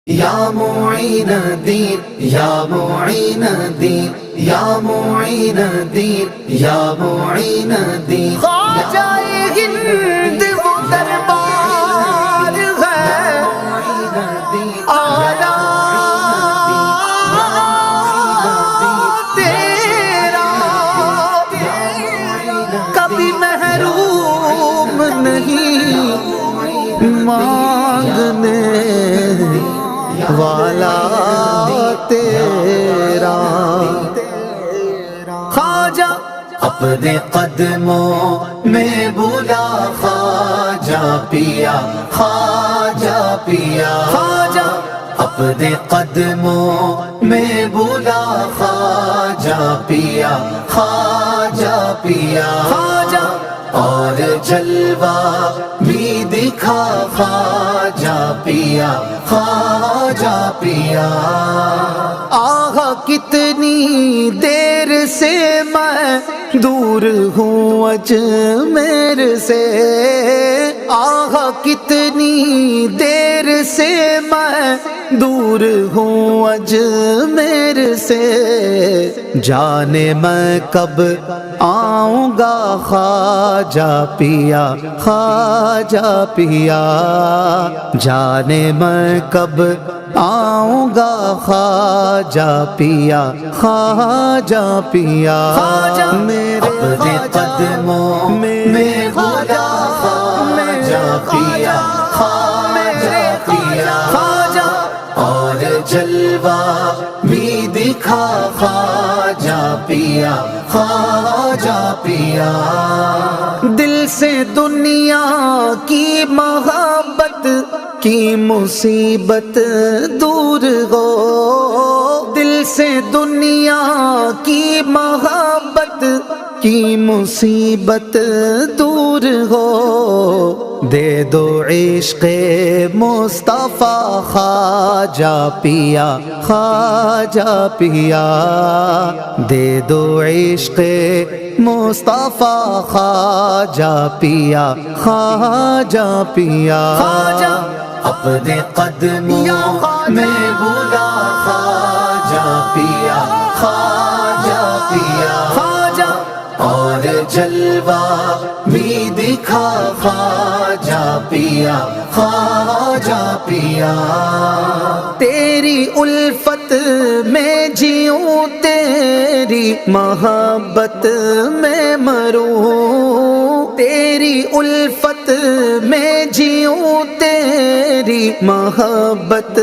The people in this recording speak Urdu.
یا معین الدین یا معین الدین یا معین الدین یا معین الدین خواجہ ہند وہ دربار ہے آیا تیرا کبھی محروم نہیں مانگنے والا تیرا خواجہ اپنے قدموں میں بولا خواجہ پیا خواجہ پیا خواجہ اپنے قدموں میں بولا خواجہ پیا خواجہ پیا خواجہ اور جلوہ بھی دکھا خواجہ پیا خواجہ پیا آہ کتنی دیر سے میں دور ہوں اجمیر سے آہ کتنی دیر سے میں دور ہوں اجمیر سے جانے میں کب آؤں گا خواجہ پیا خواجہ پیا جانے میں کب آؤں گا خواجہ پیا خواجہ پیا اپنے قدموں میں بولا خواجہ پیا خواجہ پیا اور جلوہ بھی دکھا خواجہ پیا خواجہ پیا دل سے دنیا کی محبت کی مصیبت دور ہو دل سے دنیا کی محبت کی مصیبت دور ہو دے دو عشق مصطفیٰ خواجہ پیا خواجہ پیا دے دو عشق مصطفیٰ خواجہ پیا خواجہ پیا اپنے قدموں میں بولا خواجہ پیا خواجہ پیا اور جلوہ بھی دکھا خواجہ پیا خواجہ پیا تیری الفت میں جیوں تیری محبت میں مروں تیری الفت میں جیوں تیری محبت